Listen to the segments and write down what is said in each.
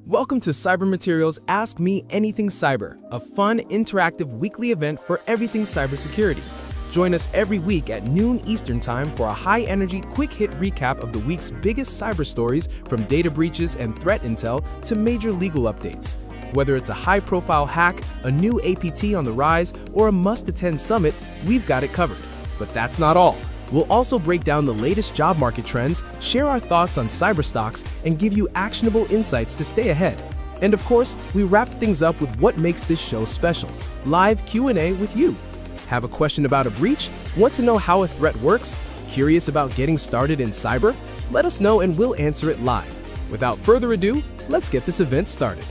Welcome to Cyber Materials Ask Me Anything Cyber, a fun, interactive weekly event for everything cybersecurity. Join us every week at noon Eastern Time for a high-energy, quick-hit recap of the week's biggest cyber stories, from data breaches and threat intel to major legal updates. Whether it's a high-profile hack, a new APT on the rise, or a must-attend summit, we've got it covered. But that's not all. We'll also break down the latest job market trends, share our thoughts on cyber stocks, and give you actionable insights to stay ahead. And of course, we wrap things up with what makes this show special: live Q&A with you. Have a question about a breach? Want to know how a threat works? Curious about getting started in cyber? Let us know and we'll answer it live. Without further ado, let's get this event started.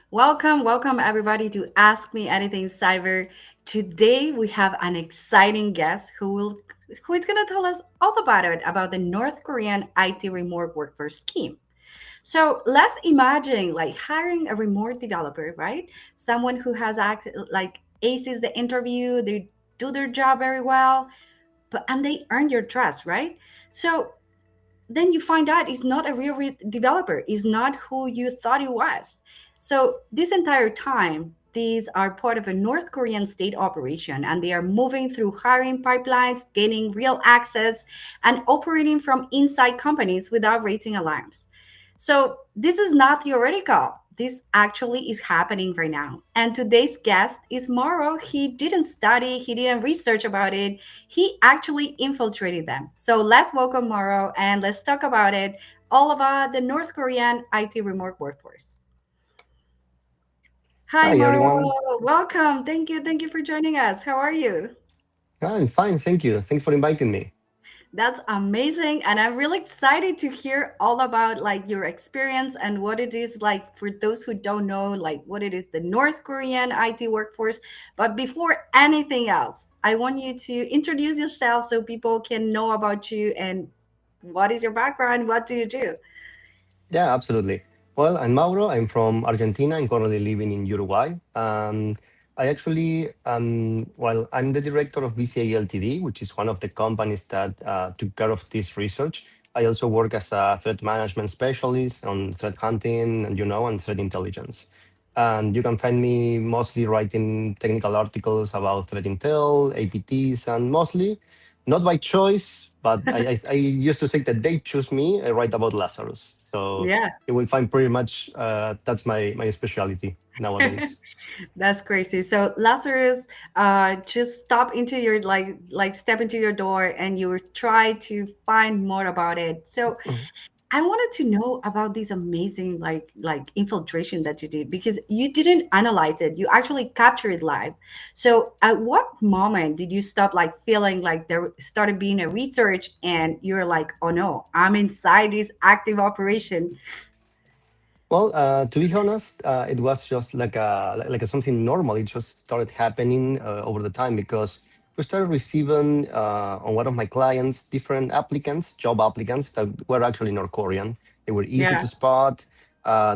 Welcome everybody to Ask Me Anything Cyber. Today we have an exciting guest who is going to tell us all about it, about the North Korean IT remote workforce scheme. So let's imagine like hiring a remote developer, right? Someone who has aces the interview, they do their job very well, and they earn your trust, right? So then you find out it's not a real developer, is not who you thought it was. So this entire time, these are part of a North Korean state operation, and they are moving through hiring pipelines, gaining real access, and operating from inside companies without raising alarms. So this is not theoretical. This actually is happening right now. And today's guest is Mauro. He didn't study, he didn't research about it. He actually infiltrated them. So let's welcome Mauro and let's talk about it, all about the North Korean IT remote workforce. Hi, Hi, Mauro. everyone. Welcome. Thank you. Thank you for joining us. How are you? I'm fine, thank you. Thanks for inviting me. That's amazing. And I'm really excited to hear all about like your experience and what it is like for those who don't know, like what it is the North Korean IT workforce. But before anything else, I want you to introduce yourself so people can know about you and what is your background? What do you do? Yeah, absolutely. Well, I'm Mauro. I'm from Argentina. I'm currently living in Uruguay. I actually, well, I'm the director of BCA Ltd, which is one of the companies that took care of this research. I also work as a threat management specialist on threat hunting, and and threat intelligence. And you can find me mostly writing technical articles about threat intel, APTs, and mostly not by choice, but I used to say that they choose me. I write about Lazarus, so Yeah. you will find pretty much that's my specialty nowadays. That's crazy. So Lazarus just stop into your like step into your door and you try to find more about it. So I wanted to know about this amazing like infiltration that you did because you didn't analyze it. You actually captured it live. So at what moment did you stop like feeling like there started being a research and you're like, oh no, I'm inside this active operation? Well, to be honest, it was just like a something normal. It just started happening over the time because we started receiving on one of my clients different applicants, job applicants that were actually North Korean. They were easy Yeah. to spot.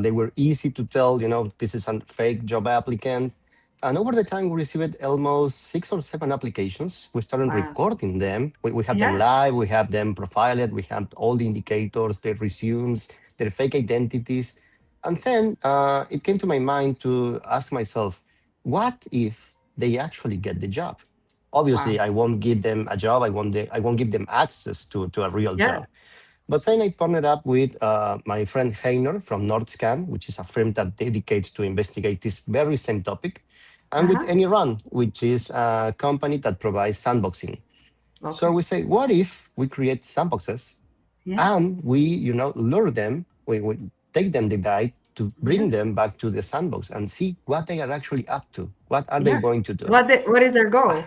They were easy to tell, this is a fake job applicant. And over the time, we received almost 6 or 7 applications. We started Wow. recording them. We have them Yeah. live. We have them profiled. We have all the indicators, their resumes, their fake identities, and then it came to my mind to ask myself, what if they actually get the job? Wow. Obviously, I won't give them a job. I won't give them access to a real Yeah. job. But then I partnered up with my friend Heiner from NordScan, which is a firm that dedicates to investigate this very same topic, and with Uh-huh. AnyRun, which is a company that provides sandboxing. So Okay. we say, what if we create sandboxes Yeah. and we lure them, we take them the guide to Yeah. bring them back to the sandbox and see what they are actually up to, what are they Yeah. going to do. What is their goal?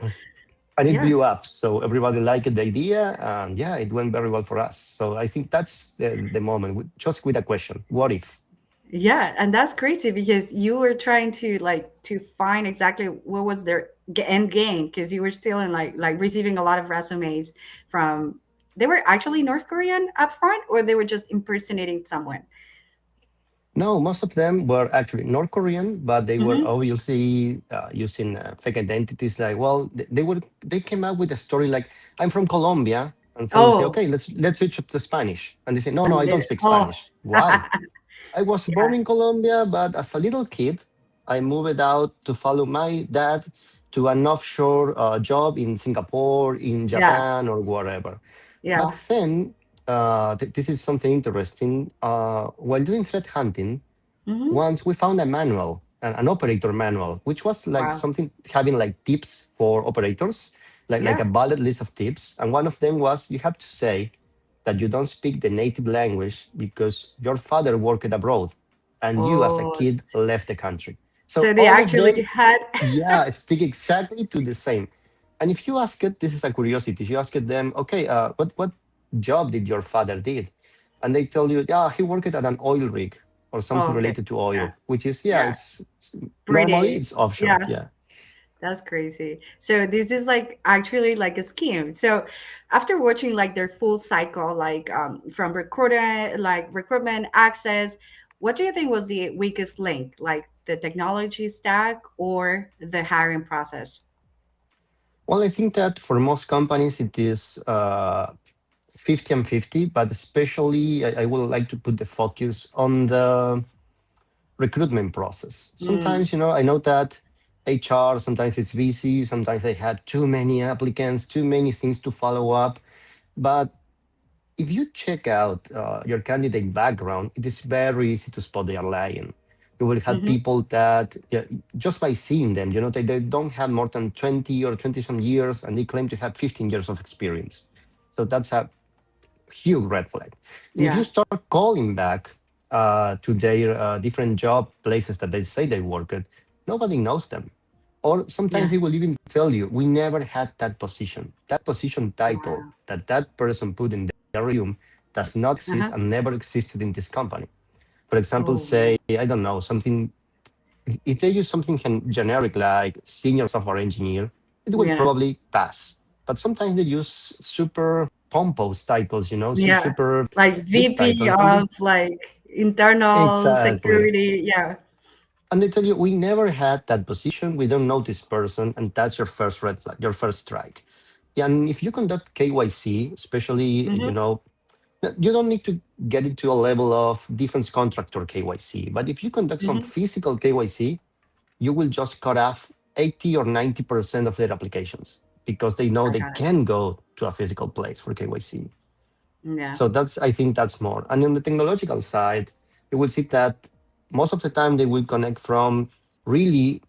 And it Yeah. blew up, so everybody liked the idea, and yeah, it went very well for us. So I think that's the moment, just with a question, what if. Yeah, and that's crazy because you were trying to to find exactly what was their end game because you were still in like receiving a lot of resumes from they were actually North Korean up front or they were just impersonating someone. No, most of them were actually North Korean, but they were Hmm. obviously using fake identities. Like, well, they came up with a story like, "I'm from Colombia," and then we say, Oh, "Okay, let's switch it to Spanish," and they say, "No, no, and I don't then speak oh, Spanish." Why? I was born yeah, in Colombia, but as a little kid, I moved out to follow my dad to an offshore job in Singapore, in yeah, Japan, or wherever. But yeah. then, this is something interesting. While doing threat hunting, Hmm. once we found a manual, an operator manual, which was like Wow. something having like tips for operators, like a Yeah. bullet list of tips. And one of them was you have to say that you don't speak the native language because your father worked abroad and you as a Oh, kid left the country. So so they all of actually them, had yeah, stick exactly to the same. And if you ask it, this is a curiosity. If you ask it them, okay, what job did your father did? And they tell you, yeah, he worked at an oil rig or oh, something okay. related to Yeah. oil, which is yeah, Yeah. it's normally Pretty. it's offshore. Yeah. Yes. That's crazy. So this is like actually like a scheme. So after watching like their full cycle, like from recruiter, like recruitment access, what do you think was the weakest link? Like the technology stack or the hiring process? Well, I think that for most companies it is 50 and 50, but especially I would like to put the focus on the recruitment process. Mm, Sometimes, I know that HR, sometimes it's busy, sometimes they have too many applicants, too many things to follow up. But if you check out your candidate background, it is very easy to spot they are lying. You will have hmm. people that, yeah, just by seeing them, they don't have more than 20 or 20 some years and they claim to have 15 years of experience. So that's a huge red flag. And if you Yeah. start calling back to their different job places that they say they work at, nobody knows them. Or sometimes Yeah. they will even tell you, we never had that position. That position title Wow. that that person put in their resume does not exist Uh-huh. and never existed in this company. For example, Oh man. say, I don't know, something, if they use something generic like senior software engineer, it will Yeah. probably pass. But sometimes they use super pompous titles, Yeah. super Like big VP titles, and of like internal exactly. security. Yeah. And they tell you, we never had that position. We don't know this person, and that's your first red flag, your first strike. Yeah, and if you conduct KYC, especially, Hmm. you don't need to get into a level of defense contractor KYC. But if you conduct some Hmm. physical KYC, you will just cut off 80 or 90% of their applications because they know I they got it. can go to a physical place for KYC. Yeah. So I think that's more. And on the technological side, you will see that most of the time they will connect from really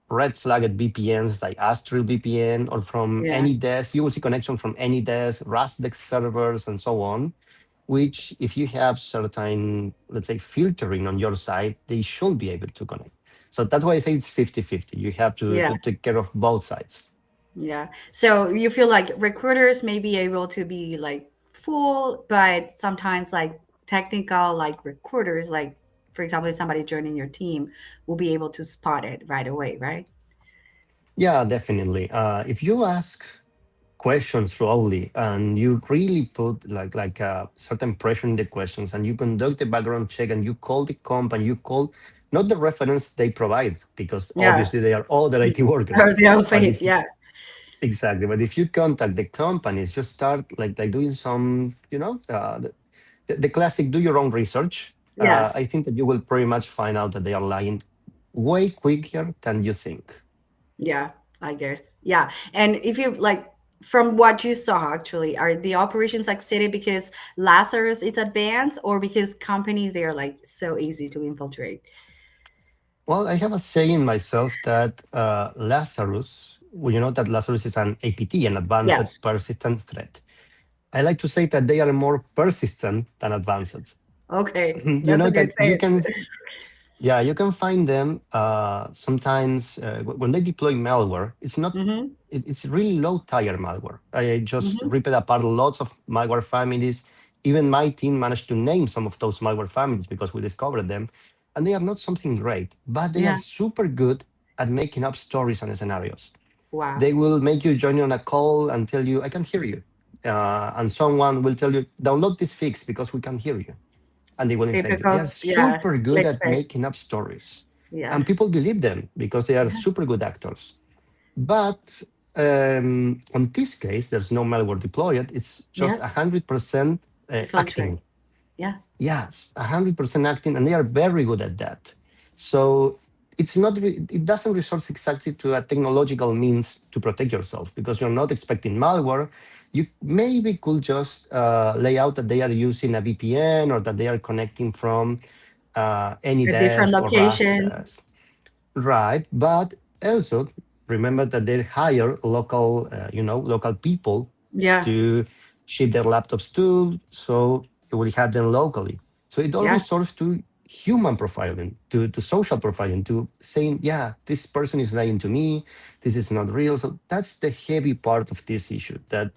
red flagged VPNs like Astral VPN or from Yeah. AnyDesk. You will see connection from AnyDesk, Rustdex servers, and so on, which if you have certain, let's say, filtering on your side, they should be able to connect. So that's why I say it's 50-50. You have Yeah. to take care of both sides. Yeah. So you feel like recruiters may be able to be like full, but sometimes like technical like recruiters like for example, if somebody joining your team will be able to spot it right away, right? Yeah, definitely. If you ask questions thoroughly and you really put like certain pressure in the questions and you conduct the background check and you call the company, you call not the reference they provide because Yeah. obviously they are all the IT workers. Or they'll But fake, if yeah. exactly, but if you contact the companies, just start like doing some, the classic do your own research. I Yes. think that you will pretty much find out that they are lying way quicker than you think. Yeah, I guess. Yeah. And if you like, from what you saw, actually, are the operations succeeded because Lazarus is advanced or because companies they are like so easy to infiltrate? Well, I have a saying myself that Lazarus, well, you know that Lazarus is an APT, an advanced Yes. persistent threat. I like to say that they are more persistent than advanced. Okay. You That's know a good that you saying. can, yeah, you can find them sometimes when they deploy malware. It's not, Mm-hmm. it's really low tier malware. I just Mm-hmm. ripped apart lots of malware families. Even my team managed to name some of those malware families because we discovered them. And they are not something great, but they are Yeah. super good at making up stories and scenarios. Wow. They will make you join on a call and tell you, I can hear you. And someone will tell you, download this fix because we can hear you and they will infect you. They are Typical, yeah. super good Click at fake. making up stories. Yeah. And people believe them because they are Yeah. super good actors. But on this case, there's no malware deployed. It's just Yeah. 100% Infiltrate. acting. Yeah. Yes, 100% acting, and they are very good at that. So it's not. It doesn't resort exactly to a technological means to protect yourself because you're not expecting malware. You maybe could just lay out that they are using a VPN or that they are connecting from any A different desk or RAS location. desk, right? But also remember that they hire local, local people Yeah. to ship their laptops to, so it will have them locally. So it all Yeah. resorts to human profiling, to social profiling, to saying, yeah, this person is lying to me, this is not real. So that's the heavy part of this issue that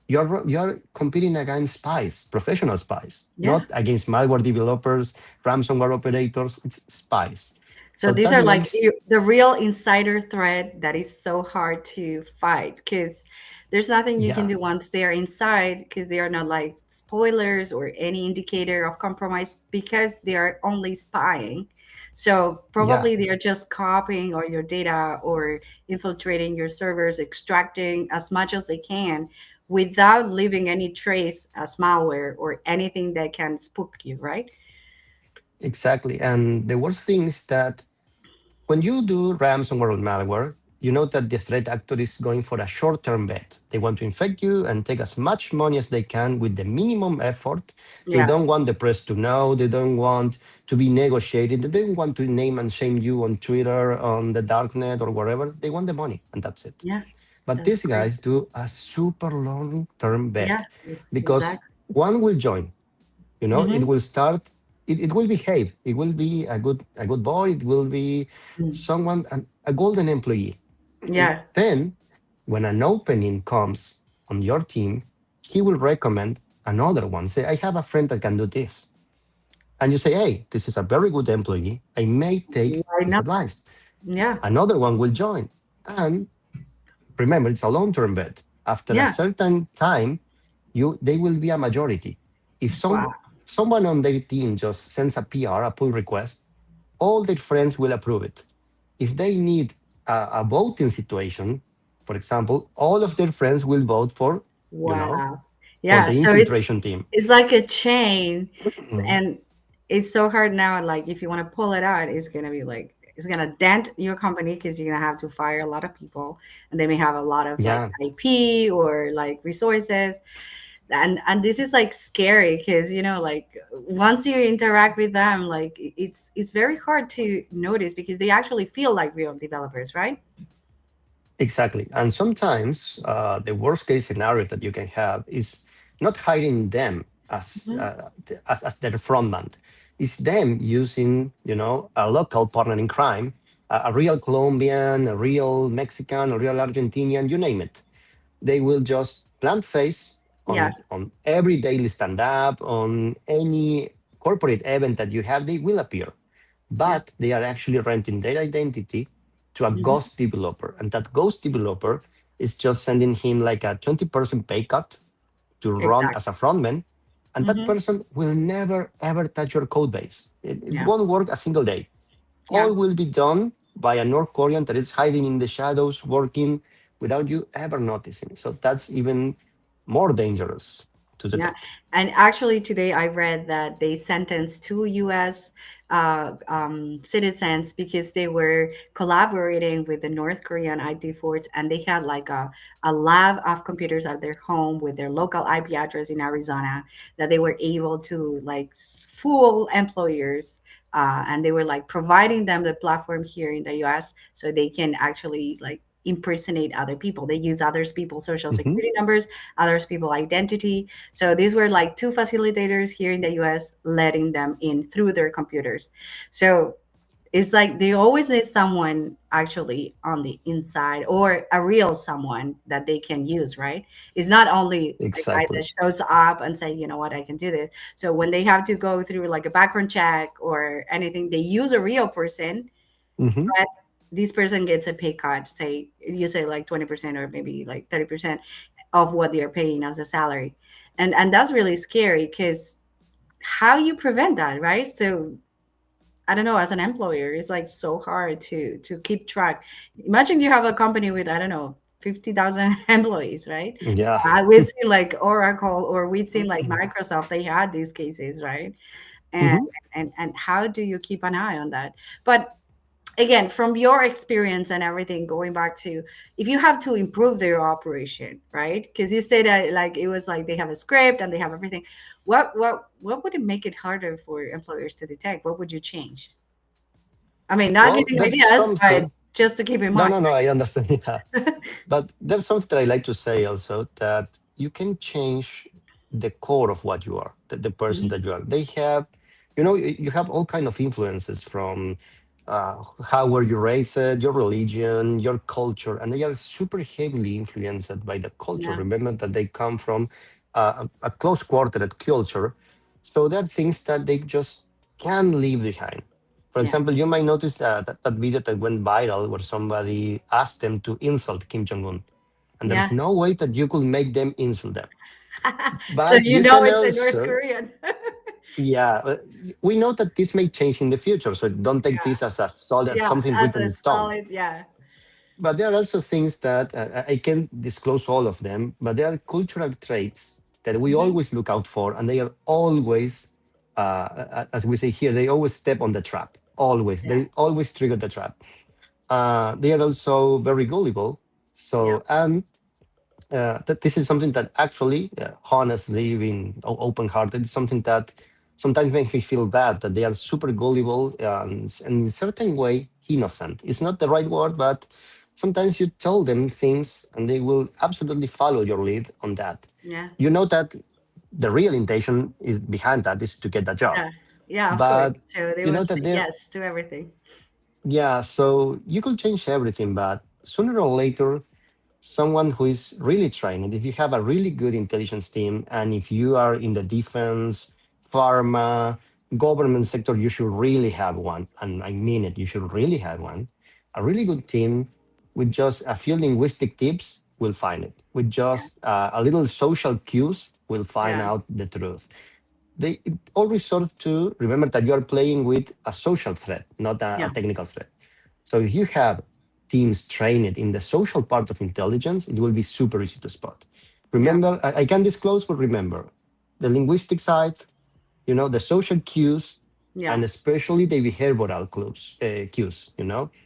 you're competing against spies, professional spies, Yeah. not against malware developers, ransomware operators. It's spies. So So these that are like makes the real insider threat that is so hard to fight because there's nothing you can yeah, do once they are inside because they are not like spoilers or any indicator of compromise because they are only spying. So yeah, probably they are just copying all your data or infiltrating your servers, extracting as much as they can without leaving any trace as malware or anything that can spook you, right? exactly. And the worst thing is that when you do ransomware or malware, you know that the threat actor is going for a short-term bet. They want to infect you and take as much money as they can with the minimum effort. They Yeah. don't want the press to know. They don't want to be negotiated. They don't want to name and shame you on Twitter, on the darknet, or wherever. They want the money, and that's it. Yeah. But That's these great. guys do a super long-term Yeah, bet because exactly. one will join. It Hmm. will start. It will behave. It will be a good boy. It will be someone a golden employee. Yeah, Then, when an opening comes on your team, he will recommend another one. Say, I have a friend that can do this, and you say, hey, this is a very good employee. I may take why his not? advice. Yeah, Another one will join, and remember, it's a long-term bet. After a yeah. certain time, they will be a majority. If Wow. someone on their team just sends a PR, a pull request, all their friends will approve it. If they need a voting situation, for example, all of their friends will vote you know, Wow. for Yeah, the so infiltration team. it's like a chain, Mhm. and it's so hard now. Like if you want to pull it out, it's gonna be like it's gonna dent your company because you're gonna have to fire a lot of people, and they may have a lot of like Yeah, IP or like resources. And this is like scary because like once you interact with them, like it's very hard to notice because they actually feel like real developers, right? exactly. And sometimes the worst case scenario that you can have is not hiring them Mhm. as their frontman. It's them using, a local partner in crime, a real Colombian, a real Mexican, a real Argentinian, you name it. They will just plant face Yeah. on every daily stand up, on any corporate event that you have. They will appear. Yeah. but they are actually renting their identity to a Hmm. ghost developer. And that ghost developer is just sending him like a 20% pay cut to run as a Exactly. frontman. And that Hmm. person will never, ever touch your code base. It Yeah. won't work a single day. Yeah. All will be done by a North Korean that is hiding in the shadows, working without you ever noticing. So that's even more dangerous to Yeah, detect. and actually today I read that they sentenced two U.S. Citizens because they were collaborating with the North Korean IT force, and they had like a lab of computers at their home with their local IP address in Arizona that they were able to like fool employers. And they were like providing them the platform here in the US so they can actually like impersonate other people. They use others people's social Mhm. security numbers, others people identity, so these were like two facilitators here in the US letting them in through their computers. So it's like they always need someone actually on the inside or a real someone that they can use, right? It's not only a guy that Exactly. shows up and say, you know what, I can do this. So when they have to go through like a background check or anything, they use a real person, Hmm. but this person gets a pay cut, say you say like 20% or maybe like 30% of what they're paying as a salary. And that's really scary because how you prevent that, right? So I don't know, as an employer, it's like so hard to keep track. Imagine you have a company with, I don't know, 50,000 employees, right? Yeah. We've seen like Oracle or we've seen like Microsoft, they had these cases, right? And Hmm. and how do you keep an eye on that? But again, from your experience and everything, going back to if you have to improve their operation, right? Because you said that like it was like they have a script and they have everything. What would it make it harder for employers to detect? What would you change? I mean, not Well, giving there's ideas, but something. just to keep in No, mind. no, no, I understand. Yeah. But there's something that I like to say also, that you can change the core of what you are, the person Mhm. that you are. They have, you have all kind of influences from how were you raised, your religion, your culture, and they are super heavily influenced by the culture. Yeah, Remember that they come from a close quartered culture, so there are things that they just can't leave behind. For yeah, example, you might notice that video that went viral where somebody asked them to insult Kim Jong Un, and there's yeah. no way that you could make them insult them. So But you you know can it's a North also, Korean. yeah, we know that this may change in the future, so don't take Yeah, this as a solid, yeah, something as written a in stone. solid, yeah, But there are also things that I can't disclose all of them, but there are cultural traits that we hmm, always look out for, and they are always, as we say here, they always step on the trap. Always, yeah, they always trigger the trap. They are also very gullible. yeah, So, and that this is something that actually, honestly, being open-hearted, is something that sometimes makes me feel bad that they are super gullible and in certain way innocent. It's not the right word, but sometimes you tell them things and they will absolutely follow your lead on that. yeah, You know that the real intention is behind that is to get the job, yeah, yeah. Of course. but So they you will know say that they're, yes to everything. yeah. So you could change everything, but sooner or later someone who is really trained, if you have a really good intelligence team, and if you are in the defense, pharma, government sector, you should really have one. And I mean it, you should really have one. A really good team with just a few linguistic tips will find it. With Yeah, just a little social cues, will find yeah, out the truth. They it all resort to remember that you are playing with a social threat, not a yeah, technical threat. So if you have teams trained in the social part of intelligence, it will be super easy to spot. yeah, Remember, I can disclose, but remember the linguistic side, the social cues, yeah, and especially the behavioral cues,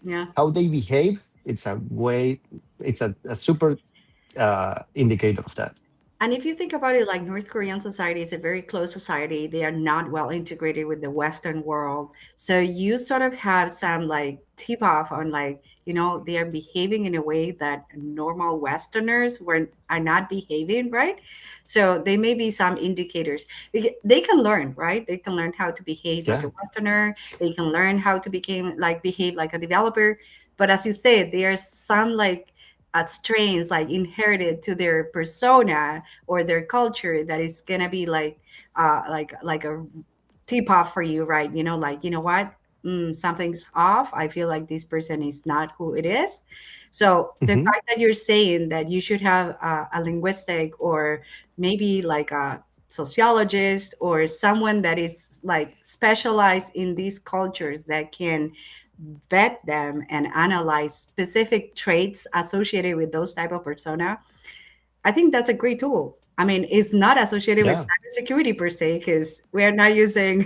yeah. how they behave. It's a way, it's a super indicator of that. And if you think about it, like North Korean society is a very closed society. They are not well integrated with the Western world. So you sort of have some like tip off on like, they are behaving in a way that normal Westerners are not behaving, right? So they may be some indicators. They can learn, right? They can learn how to behave like Yeah. a Westerner. They can learn how to behave like a developer. But as you said, there are some like strains like inherited to their persona or their culture that is gonna be like a tip off for you, right? Like, you know what? something's off. I feel like this person is not who it is. So the Hmm. fact that you're saying that you should have a linguistic, or maybe like a sociologist, or someone that is like specialized in these cultures that can vet them and analyze specific traits associated with those type of persona, I think that's a great tool. I mean, it's not associated with Yeah. cybersecurity per se, because we are not using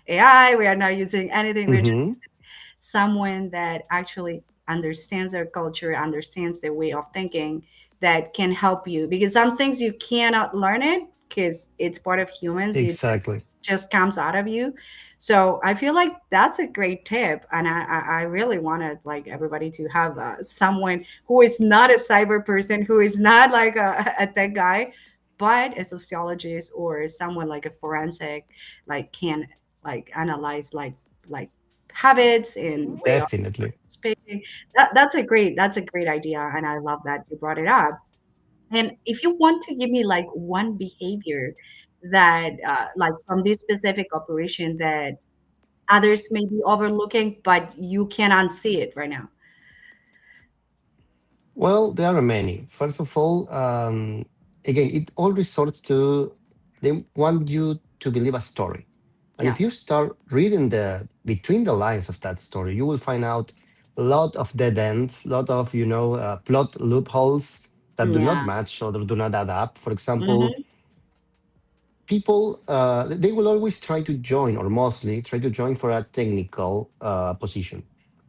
AI, we are not using anything. We're just Hmm. someone that actually understands their culture, understands their way of thinking, that can help you. Because some things you cannot learn it, because it's part of humans. You Exactly. just comes out of you. So I feel like that's a great tip, and I really wanted like everybody to have someone who is not a cyber person, who is not like a tech guy, but a sociologist or someone like a forensic, like can like analyze like habits and way of Definitely. participating. That's a great idea, and I love that you brought it up. And if you want to give me like one behavior that like from this specific operation that others may be overlooking, but you can unsee it right now. Well, there are many. First of all, again, it all resorts to they want you to believe a story. And Yeah. if you start reading the between the lines of that story, you will find out a lot of dead ends, a lot of plot loopholes that do not Yeah. match or do not add up. For example, Hmm. people they will always try to join, or mostly try to join for a technical position.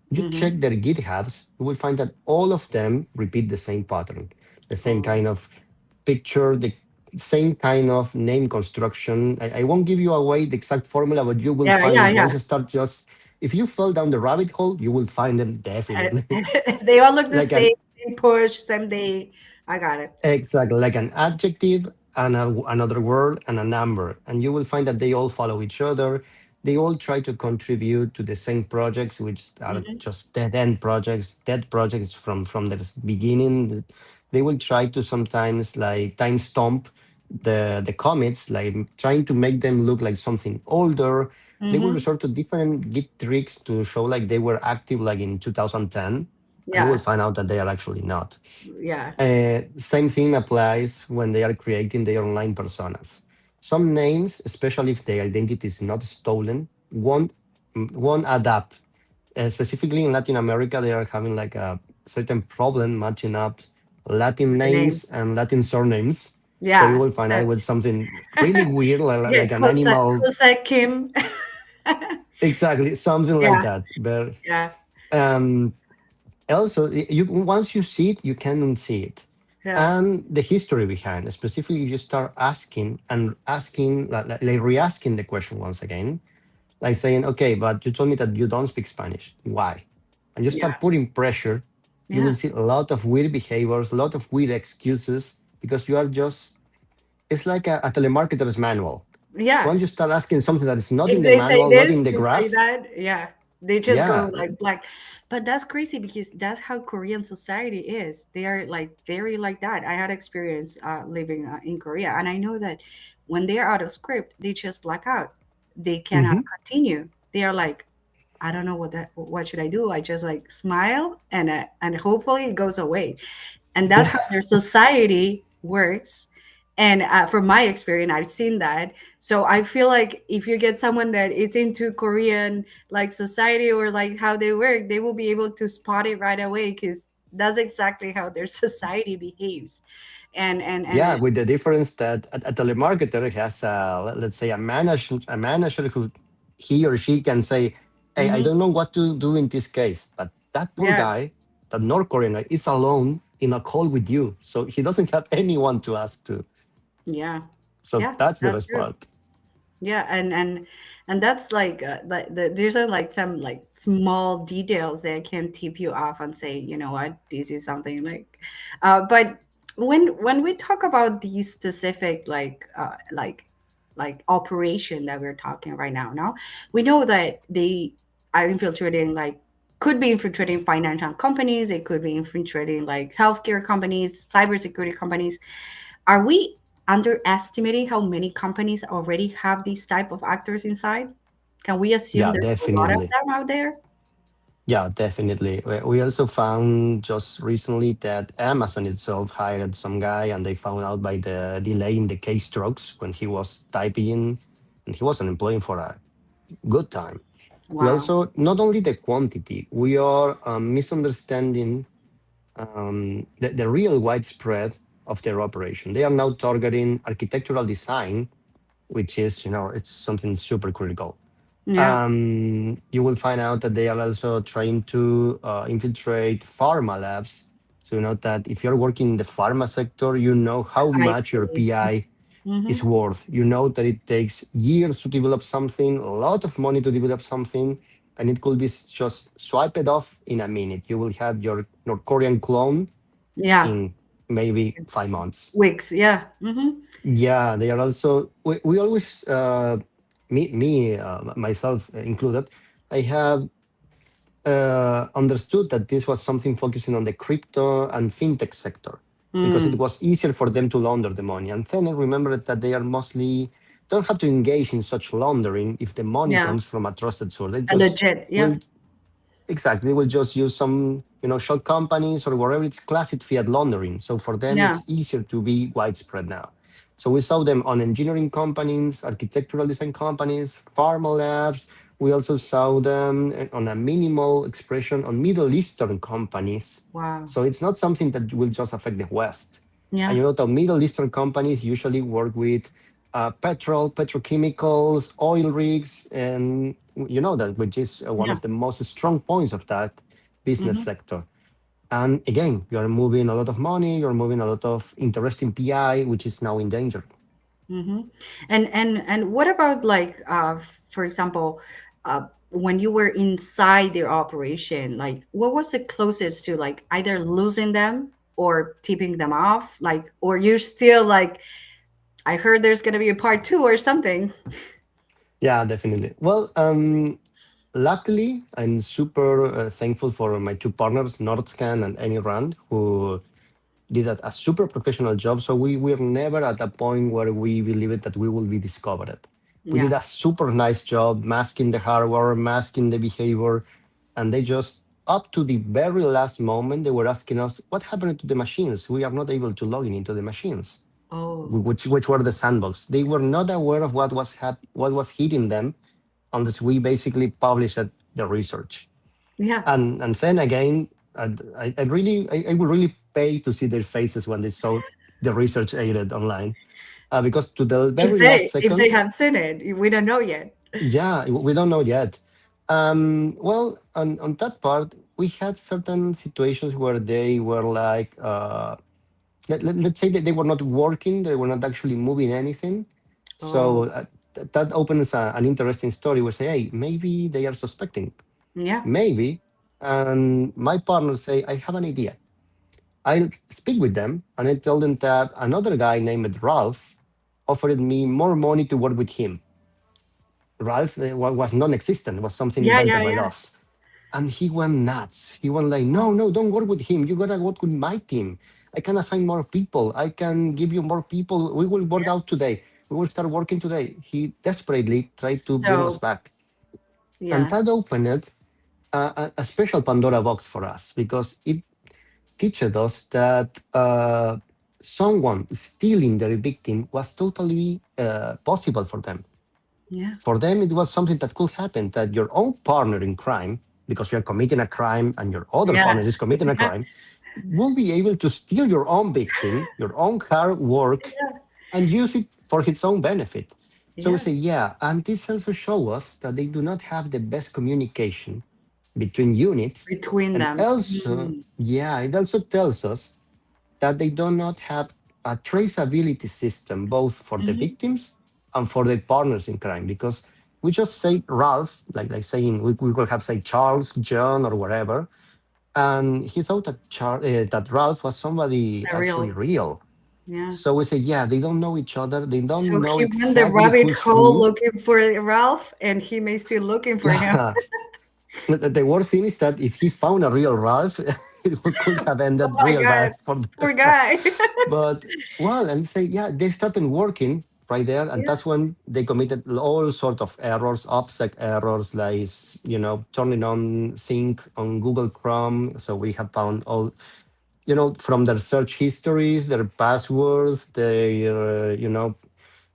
You Hmm. check their GitHubs, you will find that all of them repeat the same pattern, the same Oh. kind of picture, the same kind of name construction. I won't give you away the exact formula, but you will Yeah, find yeah, it yeah. once you start just. If you fall down the rabbit hole, you will find them Uh, definitely. they all look the like an same push, same day. I got it. exactly like an adjective and another word and a number, and you will find that they all follow each other. They all try to contribute to the same projects, which are Hmm. just dead end projects, dead projects from the beginning. They will try to sometimes like time stomp the commits, like trying to make them look like something older. They will Hmm. resort to different git tricks to show like they were active like in 2010, and you will Yeah, find out that they are actually not. yeah. Same thing applies when they are creating their online personas. Some names, especially if the identity is not stolen, won't add up. Specifically in Latin America, they are having like a certain problem matching up Latin The names names. and Latin surnames. So you Yeah. will find out with something really weird, Yeah, like an Jose, animal. Jose Kim. Exactly, something like Yeah, that. But yeah, um, also you once you see it you can unsee it, yeah, and the history behind, specifically you start asking and asking like re-asking the question once again, like saying, okay, but you told me that you don't speak Spanish, why? And you yeah, start putting pressure. You will yeah, see a lot of weird behaviors, a lot of weird excuses, because you are just, it's like a telemarketer's manual. yeah. Once you start asking something that is not in If the they say manual, not in this, the you say graph. that. Yeah, they just go Yeah. like black. But that's crazy because that's how Korean society is. They are like very like that. I had experience living in Korea, and I know that when they are out of script, they just black out. They cannot Hmm. continue. They are like, I don't know what should I do. I just like smile and hopefully it goes away. And that's how their society works. And from my experience, I've seen that. So I feel like if you get someone that is into Korean like society or like how they work, they will be able to spot it right away, because that's exactly how their society behaves. And Yeah, with the difference that a telemarketer has, let's say, a manager who he or she can say, "Hey, I Mhm. don't know what to do in this case," but that poor Yeah, guy, that North Korean guy, is alone in a call with you, so he doesn't have anyone to ask to. yeah, So yeah, that's the that's best true. part. Yeah, and that's like there's like some like small details that can tip you off and say, you know what, this is something like, but when we talk about these specific like operation that we're talking right now, we know that they are infiltrating like could be infiltrating financial companies, it could be infiltrating like healthcare companies, cybersecurity companies. Are we underestimating how many companies already have these type of actors inside? Can we assume Yeah, there's a lot of definitely. them out there? Yeah, definitely. We also found just recently that Amazon itself hired some guy, and they found out by the delay in the keystrokes when he was typing, and he wasn't employing for a good time. We Wow. also, not only the quantity, we are misunderstanding the real widespread of their operation. They are now targeting architectural design, which is, it's something super critical. Yeah. You will find out that they are also trying to infiltrate pharma labs. So you know that if you're working in the pharma sector, you know how I much your see. PI Mm-hmm. is worth. You know that it takes years to develop something, a lot of money to develop something, and it could be just swipe it off in a minute. You will have your North Korean clone Yeah. in maybe five It's months. weeks. Yeah. Mm-hmm. Yeah, they are also. We always, myself included, I have understood that this was something focusing on the crypto and fintech sector because it Mm. was easier for them to launder the money. And then I remembered that they are mostly don't have to engage in such laundering if the money Yeah. comes from a trusted source. They A just legit. Yeah. will exactly they will just use some shell companies or whatever. It's classic fiat laundering. So for them, Yeah. it's easier to be widespread now. So we saw them on engineering companies, architectural design companies, pharma labs. We also saw them on a minimal expression on Middle Eastern companies. Wow. So it's not something that will just affect the West. And Yeah. the Middle Eastern companies usually work with petrochemicals, oil rigs, and you know that, which is one Yeah. of the most strong points of that business Mm-hmm. sector. And again, you're moving a lot of money, you're moving a lot of interesting PI, which is now in danger. Mm-hmm. And what about like for example, when you were inside their operation, like what was the closest to like either losing them or tipping them off, like or you're still like I heard there's gonna be a part two or something. Yeah, definitely. Well, luckily, I'm super thankful for my two partners, Nordscan and Anyrand, who did a super professional job. So we were never at a point where we believed that we will be discovered. We Yeah. did a super nice job masking the hardware, masking the behavior, and they just up to the very last moment they were asking us what happened to the machines. We are not able to log in into the machines, Oh, which were the sandbox. They were not aware of what was hitting them unless we basically published the research. yeah. And then again, I would really pay to see their faces when they saw the research aided online, because to the very last If they second, have seen it, we don't know yet. yeah, we don't know yet. Well, on that part, we had certain situations where they were like, let's say that they were not working, they were not actually moving anything. So Oh, that opens an interesting story. We say, hey, maybe they are suspecting, yeah. maybe. And my partner say, I have an idea. I'll speak with them and I tell them that another guy named Ralph offered me more money to work with him. Ralph was non-existent, was something Yeah, invented yeah, by yeah. us. And he went nuts. He went like, no, no, don't work with him. You gotta work with my team. I can assign more people. I can give you more people. We will work out today. We will start working today. He desperately tried to bring us So, back. And yeah. that opened a special Pandora box for us because it teaches us that someone stealing their victim was totally possible for them. Yeah. For them, it was something that could happen that your own partner in crime, because you're committing a crime and your other Yeah. partner is committing a Yeah. crime, will be able to steal your own victim, your own hard work, and use it for his own benefit. So we Yeah. say, yeah, and this also shows us that they do not have the best communication between units. Between And them. also, yeah, it also tells us that they do not have a traceability system both for the Mhm. victims and for the partners in crime. Because we just say Ralph, like saying we could have say Charles, John, or whatever, and he thought that that Ralph was somebody A actually real. real. Yeah. So we say, yeah, they don't know each other. They don't So know he went the exactly rabbit who's hole who. looking for Ralph, and he may still looking for him. Yeah. The worst thing is that if he found a real Ralph, could have Oh ended my real God. bad for them. Poor guy. But well, and say, yeah, they started working. right there, and Yeah. that's when they committed all sort of errors, obsec errors, like turning on sync on Google Chrome. So we have found all, from their search histories, their passwords, their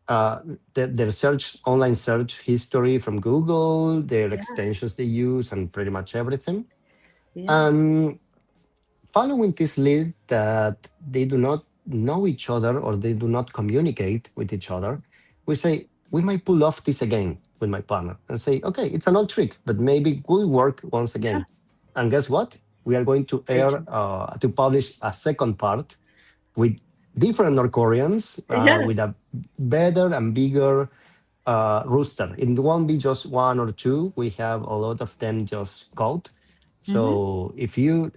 uh, their search online search history from Google, their Yeah. extensions they use, and pretty much everything. Yeah. And following this lead that they do not know each other or they do not communicate with each other, we say we might pull off this again with my partner and say, okay, it's an old trick, but maybe it will work once Yeah. again. And guess what? We are going to Rachel. to publish a second part with different North with Yes. a better and bigger rooster. It won't be just one or two. We have a lot of them just called. Hmm. So if you,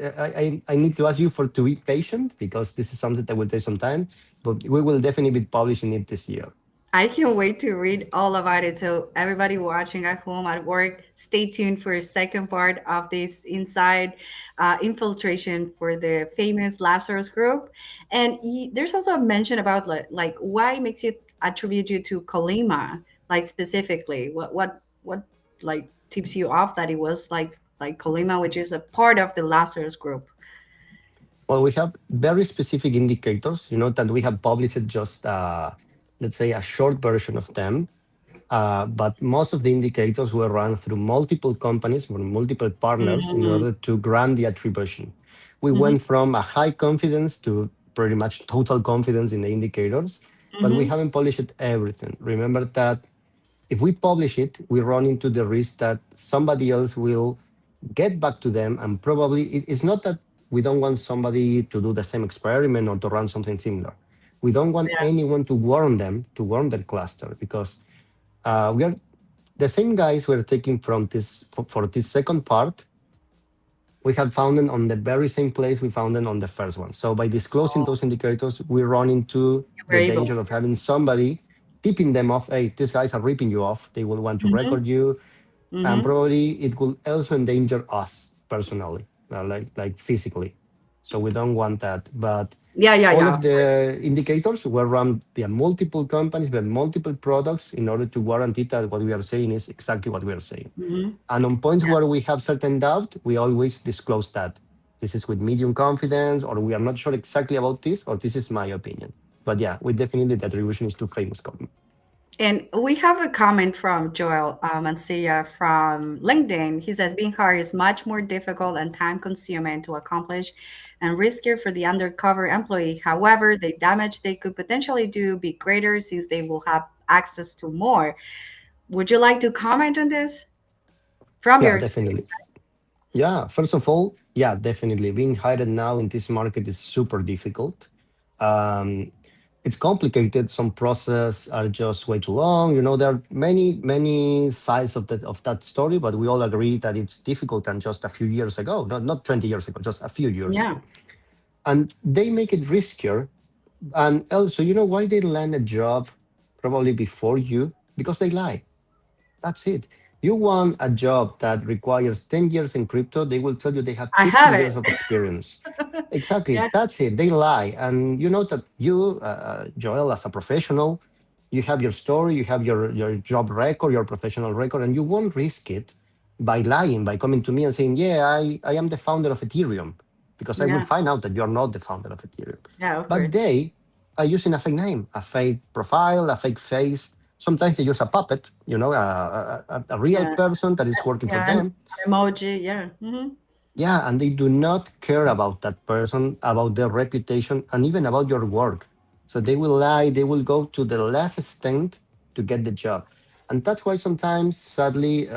I need to ask you for to be patient because this is something that will take some time, but we will definitely be publishing it this year. I can't wait to read all about it. So everybody watching at home, at work, stay tuned for a second part of this inside infiltration for the famous Lazarus Group. And there's also a mention about like why makes you attribute you to Colima, like specifically. What like tips you off that it was like Colima, which is a part of the Lazarus Group. Well, we have very specific indicators, that we have published just, let's say, a short version of them. But most of the indicators were run through multiple companies or multiple partners in Mm-hmm. order to grant the attribution. We Mm-hmm. went from a high confidence to pretty much total confidence in the indicators, but we Mm-hmm. haven't published everything. Remember that if we publish it, we run into the risk that somebody else will get back to them, and probably it's not that we don't want somebody to do the same experiment or to run something similar. We don't want Yeah. anyone to warn them to warn their cluster because we are the same guys we're taking from this for this second part. We have found them on the very same place we found them on the first one. So by disclosing Oh, those indicators, we run into you were the able. danger of having somebody tipping them off. Hey, these guys are ripping you off. They will want to Mm-hmm. record you, and Mm-hmm. probably it could also endanger us personally, like physically. So we don't want that. But Yeah, yeah, all yeah, of of course. the indicators were run via multiple companies, via multiple products, in order to guarantee that what we are saying is exactly what we are saying. Hmm. And on points Yeah. where we have certain doubt, we always disclose that this is with medium confidence, or we are not sure exactly about this, or this is my opinion. But yeah, we definitely the attribution is to famous company. And we have a comment from Joel Mancia from LinkedIn. He says being hired is much more difficult and time consuming to accomplish and riskier for the undercover employee. However, the damage they could potentially do be greater since they will have access to more. Would you like to comment on this from Yeah, your experience? definitely. Yeah, first of all, yeah, definitely. Being hired now in this market is super difficult. Um, it's complicated. Some process are just way too long. There are many sides of that story, but we all agree that it's difficult than just a few years ago. Not 20 years ago, just a few years Yeah. ago. And they make it riskier. And also, you know why they land a job probably before you? Because they lie. That's it. You want a job that requires 10 years in crypto, they will tell you they have I have 15 years it. of experience. Exactly. Yeah. That's it. They lie. And you know that you, Joel, as a professional, you have your story, you have your job record, your professional record, and you won't risk it by lying, by coming to me and saying, yeah, I am the founder of Ethereum, because I will Yeah. find out that you're not the founder of Ethereum. Yeah, of But course. they are using a fake name, a fake profile, a fake face. Sometimes they use a puppet, a real Yeah. person that is working for Yeah. And them. emoji. Yeah. Hmm. Yeah, and they do not care about that person, about their reputation, and even about your work. So they will lie, they will go to the last extent to get the job. And that's why sometimes, sadly,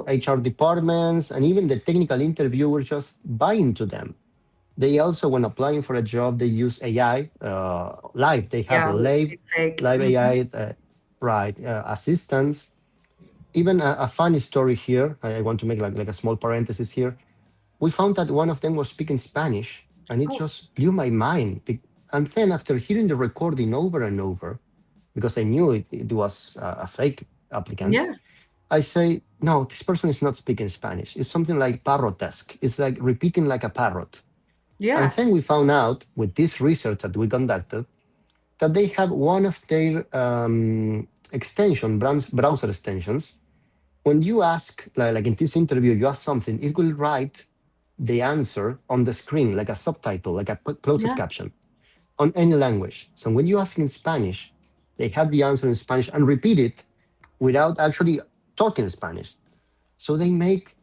HR departments and even the technical interviewers just buy into them. They also, when applying for a job, they use AI live. They have Yeah. live, Fake. live Hmm. AI, right, assistants. Even a funny story here. I want to make like a small parenthesis here. We found that one of them was speaking Spanish, and it Oh, just blew my mind. And then after hearing the recording over and over, because I knew it was a fake applicant, yeah. I say, no, this person is not speaking Spanish. It's something like parrotesque. It's like repeating like a parrot. And Yeah. then we found out with this research that we conducted that they have one of their browser extensions. When you ask, like in this interview, you ask something, it will write the answer on the screen, like a subtitle, like a closed Yeah. caption on any language. So when you ask in Spanish, they have the answer in Spanish and repeat it without actually talking Spanish. So they make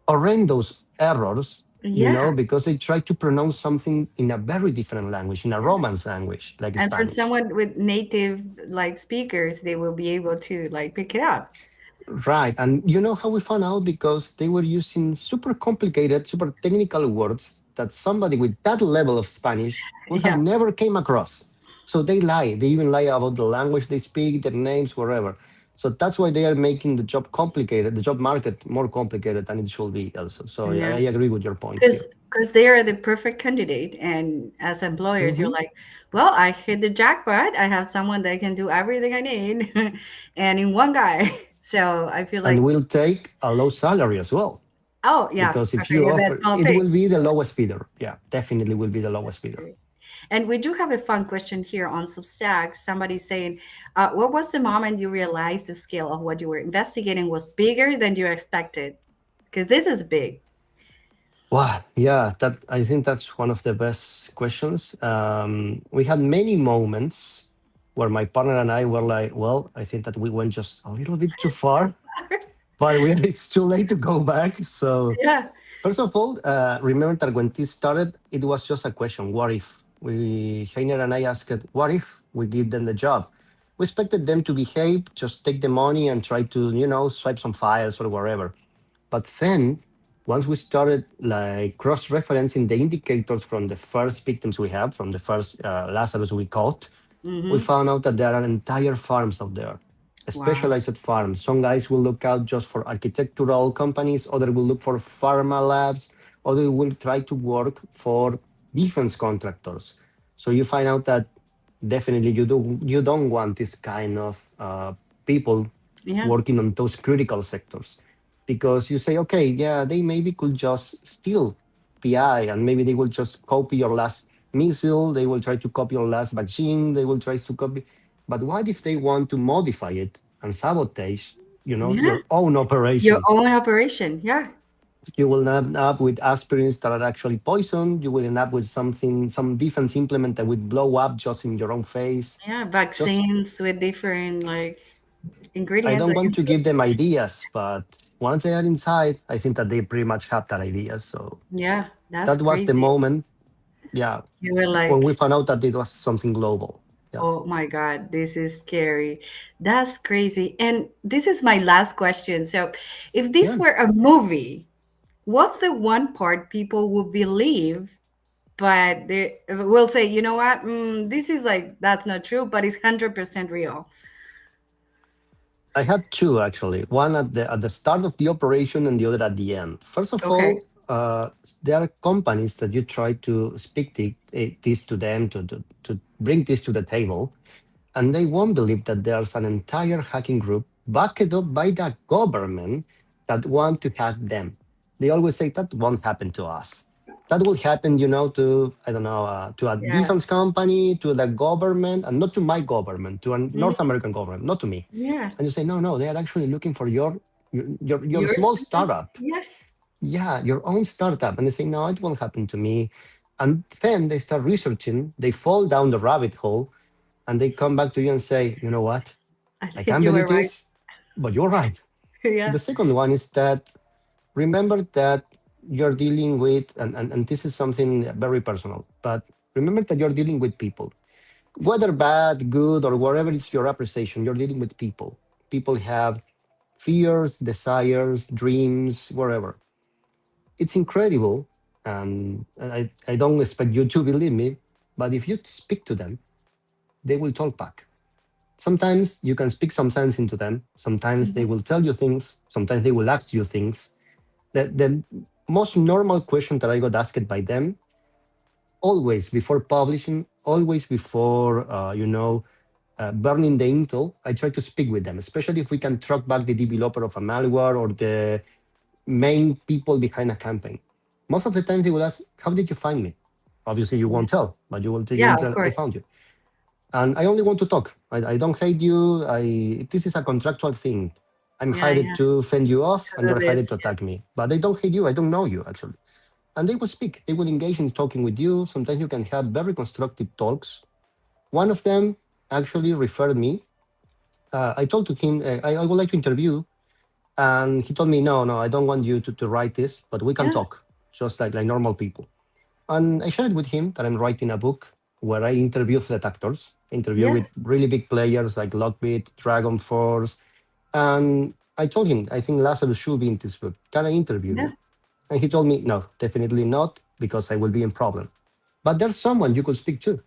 horrendous errors, Yeah. because they try to pronounce something in a very different language, in a Romance language, like And for Spanish. someone with native like speakers, they will be able to like pick it up. Right. And you know how we found out? Because they were using super complicated, super technical words that somebody with that level of Spanish would have Yeah. never came across. So they lie. They even lie about the language they speak, their names, wherever. So that's why they are making the job complicated, the job market more complicated than it should be also. So yeah, I Yeah. agree with your point here. Because they are the perfect candidate. And as employers, you're Hmm. like, well, I hit the jackpot. I have someone that can do everything I need and in one guy. So I feel And like, will take a low salary as well. oh, yeah. Because if Okay. you Yeah, that's offer, all it thing. will be the lowest bidder. Yeah, definitely will be the lowest That's bidder. great. And we do have a fun question here on Substack. Somebody saying, what was the moment you realized the scale of what you were investigating was bigger than you expected? Because this is big. Wow, yeah, that I think that's one of the best questions. We had many moments where my partner and I were like, "Well, I think that we went just a little bit too far, but it's too late to go back." So, Yeah. first of all, remember that when this started, it was just a question: What if? Heiner and I asked, "What if we give them the job?" We expected them to behave, just take the money and try to, swipe some files or whatever. But then, once we started like cross-referencing the indicators from the first victims we have, from the first Lazarus we caught, we Hmm. found out that there are entire farms out there, Wow. specialized farms. Some guys will look out just for architectural companies, other will look for pharma labs, other will try to work for defense contractors. So you find out that definitely you don't want this kind of people Yeah. working on those critical sectors, because you say, okay, yeah, they maybe could just steal PI, and maybe they will just copy your last missile, they will try to copy your last vaccine, they will try to copy. But what if they want to modify it and sabotage, Yeah. your own Your operation? own operation. Yeah. You will end up with aspirins that are actually poison. You will end up with something, some defense implement that would blow up just in your own face. Yeah. Just, Vaccines with different like I ingredients don't that can want to kill. give them ideas, but once they are inside, I think that they pretty much have that idea. So Yeah. That's that was the crazy. moment, yeah, You were when we like, found out that it was something global. Yeah. oh my God, this is scary. That's crazy. And this is my last question. So, if this Yeah. were a movie, what's the one part people would believe, but they will say, you know what? This is like, that's not true, but it's 100% real. I had two actually. One at the start of the operation and the other at the end. First of Okay. all, there are companies that you try to speak this to them to bring this to the table, and they won't believe that there's an entire hacking group backed up by the government that want to hack them. They always say that won't happen to us. That will happen, to, I don't know, to a Yeah. defense company, to the government, and not to my government, to a North Mhm. American government, not to me. Yeah. And you say, no, no, they are actually looking for your Yours? small startup. Yeah. Yeah, your own startup. And they say, no, it won't happen to me. And then they start researching, they fall down the rabbit hole, and they come back to you and say, you know what? I I think can't you were believe right. this, but you're right. Yeah. The second one is that remember that you're dealing with, and this is something very personal, but remember that you're dealing with people. Whether bad, good, or whatever is your appreciation, you're dealing with people. People have fears, desires, dreams, whatever. It's incredible. And I don't expect you to believe me, but if you speak to them, they will talk back. Sometimes you can speak some sense into them. Sometimes they Mhm. will tell you things. Sometimes they will ask you things. The most normal question that I got asked by them, always before publishing, always before, burning the intel, I try to speak with them, especially if we can track back the developer of a malware or the main people behind a campaign. Most of the time they will ask, how did you find me? Obviously you Yeah. won't tell, but you will Yeah, of tell, I course. found you. and I only want to talk. I don't hate you. I This is a contractual thing. I'm Yeah, hired yeah. to fend you off, and To you're do hired this. to attack me. But I don't hate you. I don't know you actually. And they will speak. They will engage in talking with you. Sometimes you can have very constructive talks. One of them actually referred me. I told to him I would like to interview, and he told me, no, no, I don't want you to write this, but we can Yeah, talk just like normal people. And I shared with him that I'm writing a book where I interview threat actors, interview yeah, with really big players like Lockbit, Dragon Force. And I told him, I think Lazarus should be in this book. Can I interview yeah. you? And he told me, no, definitely not, because I will be in problem. But there's someone you could speak to.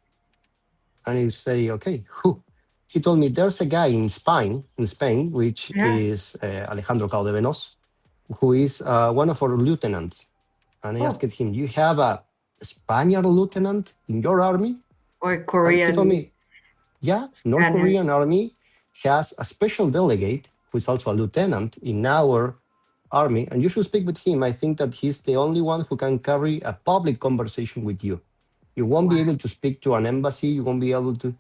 And you say, okay, who? He told me there's a guy in Spain, which Yeah. is Alejandro Caldevenos, who is one of our lieutenants. And I asked Oh, him, you have a Spaniard lieutenant in your army? or And he told Korean me, yeah, North Spaniard. Korean army has a special delegate who is also a lieutenant in our army, and you should speak with him. I think that he's the only one who can carry a public conversation with you. You won't be Wow. able to speak to an embassy, you won't be able to.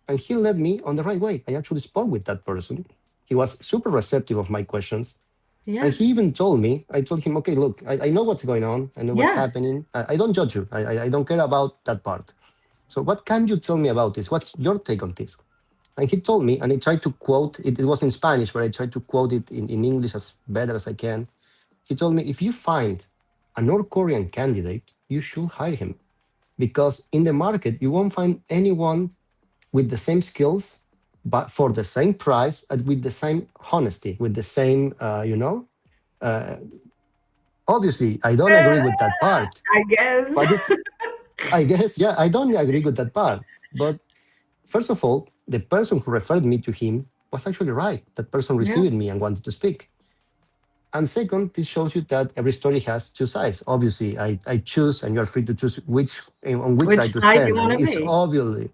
And he led me on the right way. I actually spoke with that person. He was super receptive of my questions. And Yeah, he even told me, I told him, okay, look, I know what's going on. I know what's yeah. happening. I don't judge you. I don't care about that part. So what can you tell me about this? What's your take on this? And he told me, and I tried to quote it, it was in Spanish, but I tried to quote it in English as better as I can. He told me, if you find a North Korean candidate, you should hire him, because in the market, you won't find anyone with the same skills, but for the same price and with the same honesty, with the same, uh, obviously, I don't agree with that part, I guess. but it's, I guess, yeah, I don't agree with that part. But first of all, the person who referred me to him was actually right. That person Yeah. received me and wanted to speak. And second, this shows you that every story has two sides. Obviously, I choose, and you are free to choose on which Which side to side you stand. want And to it's be?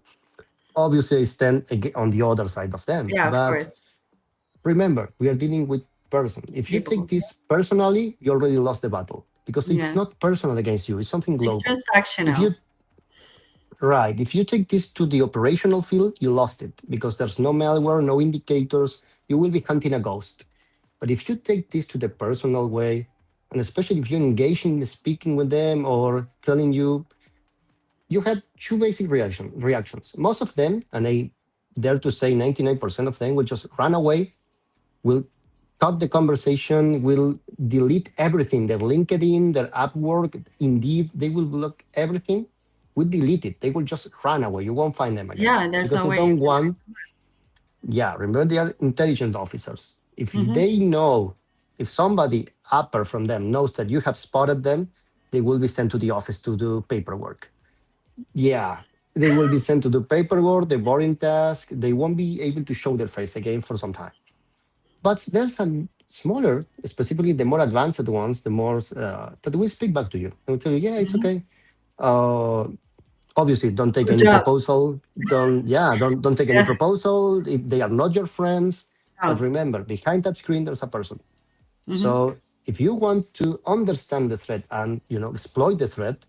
obviously I stand on the other side of them. Yeah, of But course. remember, we are dealing with person. If you take People. this personally, you already lost the battle, because it's Yeah. not personal against you. It's something It's global. If transactional. you Right. If you take this to the operational field, you lost it, because there's no malware, no indicators. You will be hunting a ghost. But if you take this to the personal way, and especially if you engage in speaking with them or telling you have two basic reactions. Most of them, and I dare to say 99% of them, will just run away, will cut the conversation, will delete everything, their LinkedIn, their Upwork, Indeed, they will block everything. Will delete it. They will just run away. You won't find them again, Yeah, and there's because no they way you don't can want. Yeah, remember, they are intelligence officers. If track. they know, if somebody upper from them knows that you have spotted them, they will be sent to the office to do paperwork. Yeah, they will be sent to do paperwork, the boring task. They won't be able to show their face again for some time. But there's some smaller, specifically the more advanced ones, the more that will speak back to you and will tell you, yeah, it's Mhm. okay. Uh, Obviously, don't take Good any job. proposal. Don't take any Yeah. proposal. They are not your friends. But Oh. remember, behind that screen, there's a person. Hmm. So if you want to understand the threat and exploit the threat,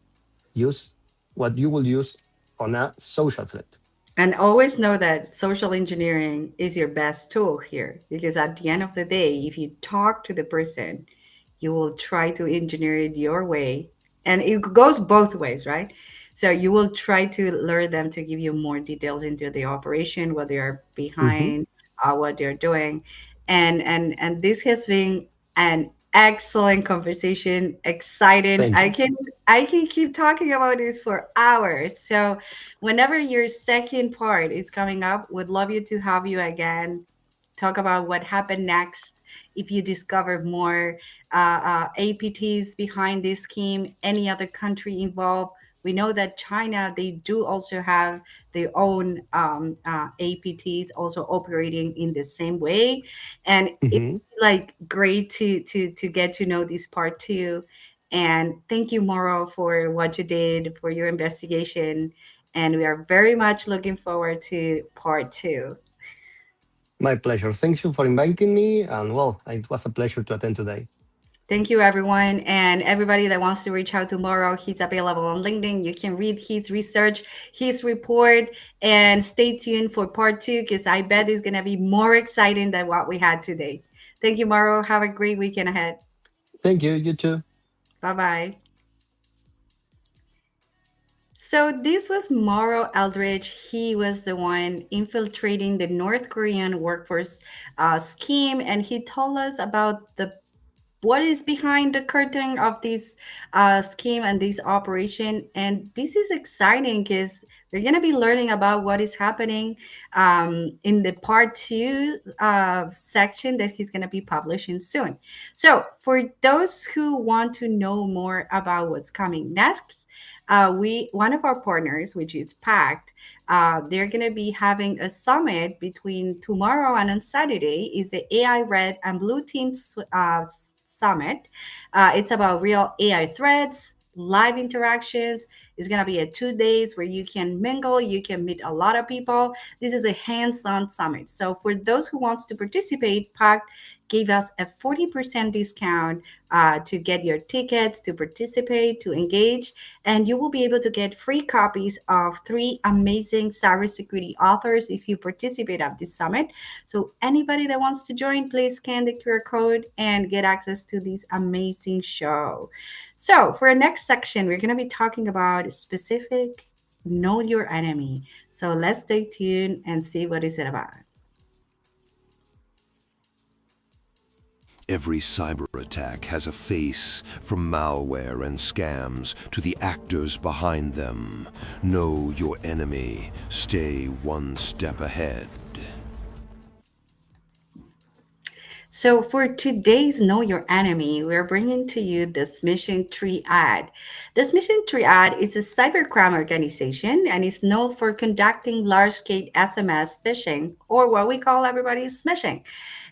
use what you will use on a social threat. And always know that social engineering is your best tool here, because at the end of the day, if you talk to the person, you will try to engineer it your way. And it goes both ways, right? So you will try to lure them to give you more details into the operation, what they are Hmm. behind, what they're doing. And this has been an excellent conversation, exciting. Thank I you. can I can keep talking about this for hours. So whenever your second part is coming up, would love you to have you again, talk about what happened next, if you discover more APTs behind this scheme, any other country involved. We know that China, they do also have their own APTs also operating in the same way. And it's Hmm. like great to get to know this part too. And thank you, Moro, for what you did, for your investigation. And we are very much looking forward to part two. My pleasure. Thank you for inviting me. And well, it was a pleasure to attend today. Thank you, everyone. And everybody that wants to reach out to Moro, he's available on LinkedIn. You can read his research, his report, and stay tuned for part two because I bet it's going to be more exciting than what we had today. Thank you, Moro. Have a great weekend ahead. Thank you. You too. Bye bye. So this was Mauro Eldridge. He was the one infiltrating the North Korean workforce scheme, and he told us about the what is behind the curtain of this scheme and this operation. And this is exciting because we're going to be learning about what is happening in the part two section that he's going to be publishing soon. So for those who want to know more about what's coming next, we one of our partners, which is Pact, they're going to be having a summit between tomorrow and on Saturday. Is the AI Red and Blue Teams Summit. It's about real AI threads, live interactions. It's going to be a 2 days where you can mingle, you can meet a lot of people. This is a hands-on summit. So for those who wants to participate, Pact gave us a 40% discount to get your tickets, to participate, to engage, and you will be able to get free copies of three amazing cybersecurity authors if you participate at this summit. So anybody that wants to join, please scan the QR code and get access to this amazing show. So for our next section, we're going to be talking about specific know your enemy. So let's stay tuned and see what is it about. Every cyber attack has a face, from malware and scams to the actors behind them. Know your enemy. Stay one step ahead. So for today's Know Your Enemy, we're bringing to you the Smishing Triad. The Smishing Triad is a cybercrime organization and is known for conducting large-scale SMS phishing, or what we call everybody smishing.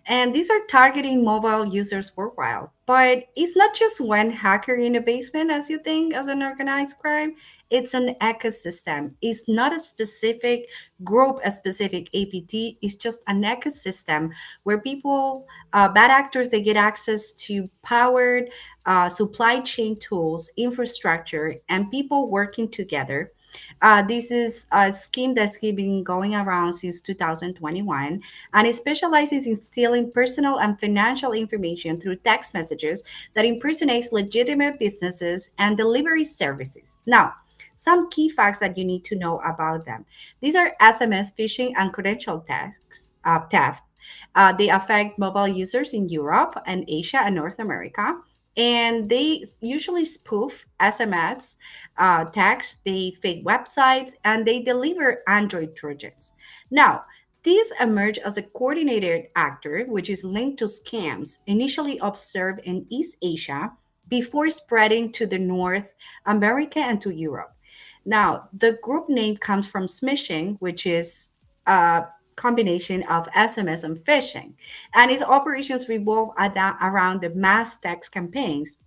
And these are targeting mobile users worldwide. But it's not just one hacker in a basement, as you think, as an organized crime. It's an ecosystem. It's not a specific group, a specific APT. It's just an ecosystem where people, bad actors, they get access to powered supply chain tools, infrastructure, and people working together. This is a scheme that's been going around since 2021, and it specializes in stealing personal and financial information through text messages that impersonates legitimate businesses and delivery services. Now, some key facts that you need to know about them. These are SMS phishing and credential theft. They affect mobile users in Europe and Asia and North America. And they usually spoof SMS, text, they fake websites, and they deliver Android Trojans. Now, these emerge as a coordinated actor, which is linked to scams initially observed in East Asia before spreading to the North America and to Europe. Now, the group name comes from smishing, which is a combination of SMS and phishing, and its operations revolve around the mass text campaigns,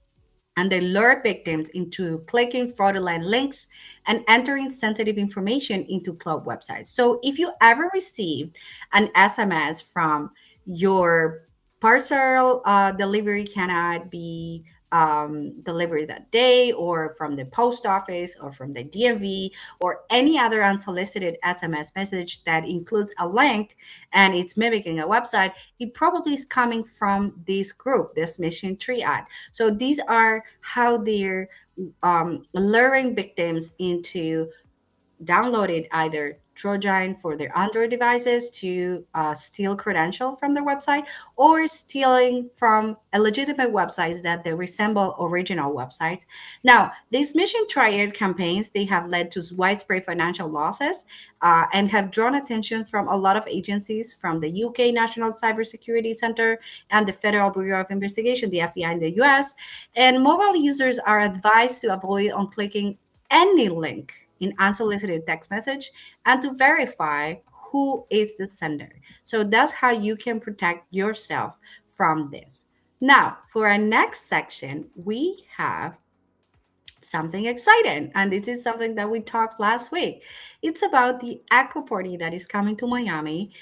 and they lure victims into clicking fraudulent links and entering sensitive information into club websites. So if you ever received an SMS from your parcel delivery cannot be delivered that day, or from the post office, or from the DMV, or any other unsolicited SMS message that includes a link and it's mimicking a website, it probably is coming from this group, this Smishing Triad. So these are how they're luring victims into downloaded either Trojan for their Android devices to steal credential from their website, or stealing from illegitimate websites that they resemble original websites. Now, these mission triad campaigns, they have led to widespread financial losses and have drawn attention from a lot of agencies, from the UK National Cybersecurity Center and the Federal Bureau of Investigation, the FBI in the US. And mobile users are advised to avoid on clicking any link in unsolicited text message and to verify who is the sender. So that's how you can protect yourself from this. Now, for our next section, we have something exciting. And this is something that we talked last week. It's about the Echo Party that is coming to Miami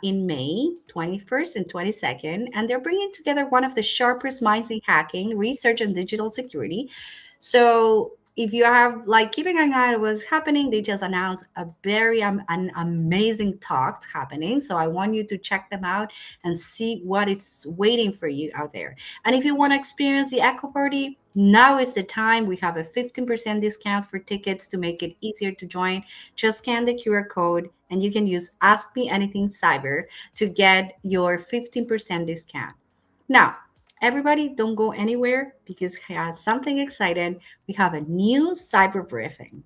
in May 21st and 22nd. And they're bringing together one of the sharpest minds in hacking, research, and digital security. So if you have like keeping an eye on what's happening, they just announced a very an amazing talks happening. So I want you to check them out and see what is waiting for you out there. And if you want to experience the Echo Party, now is the time. We have a 15% discount for tickets to make it easier to join. Just scan the QR code and you can use Ask Me Anything Cyber to get your 15% discount. Now, everybody, don't go anywhere because we have something exciting. We have a new cyber briefing.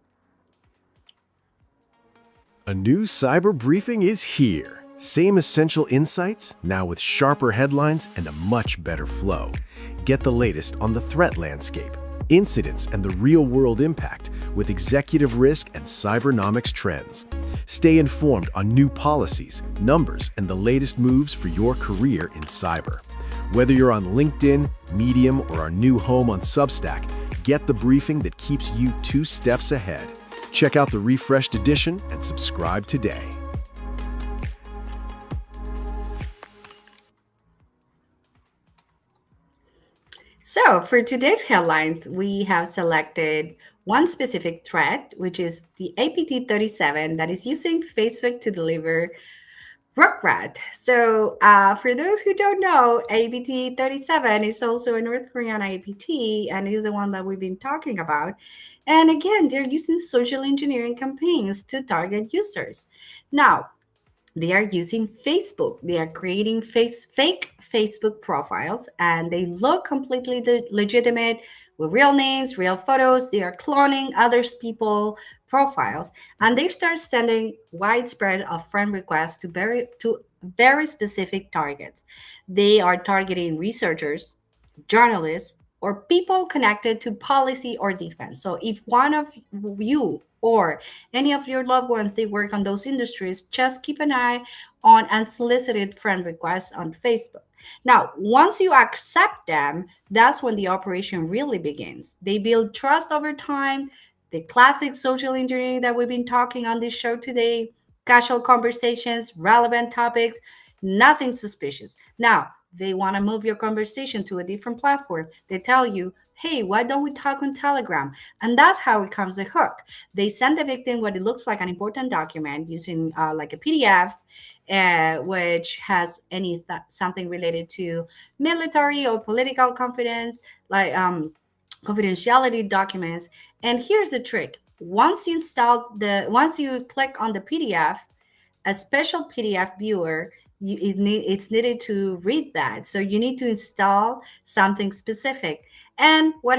A new cyber briefing is here. Same essential insights, now with sharper headlines and a much better flow. Get the latest on the threat landscape, incidents, and the real-world impact with executive risk and cybernomics trends. Stay informed on new policies, numbers, and the latest moves for your career in cyber. Whether you're on LinkedIn, Medium, or our new home on Substack, get the briefing that keeps you 2 steps ahead. Check out the refreshed edition and subscribe today. So, for today's headlines, we have selected one specific threat, which is the APT-37 that is using Facebook to deliver Rugrat. So, for those who don't know, APT-37 is also a North Korean APT and is the one that we've been talking about. And again, they're using social engineering campaigns to target users. Now, they are using Facebook. They are creating fake Facebook profiles and they look completely legitimate with real names, real photos. They are cloning others people profiles and they start sending widespread of friend requests to very specific targets. They are targeting researchers, journalists, or people connected to policy or defense. So if one of you or any of your loved ones they work on those industries, just keep an eye on unsolicited friend requests on Facebook. Now, once you accept them, that's when the operation really begins. They build trust over time, the classic social engineering that we've been talking on this show today, casual conversations, relevant topics, nothing suspicious. Now, they want to move your conversation to a different platform. They tell you, hey, why don't we talk on Telegram? And that's how it comes the hook. They send the victim what it looks like an important document using like a PDF, which has something related to military or political confidence, like confidentiality documents. And here's the trick: once you click on the PDF, a special PDF viewer, it's needed to read that. So you need to install something specific. And what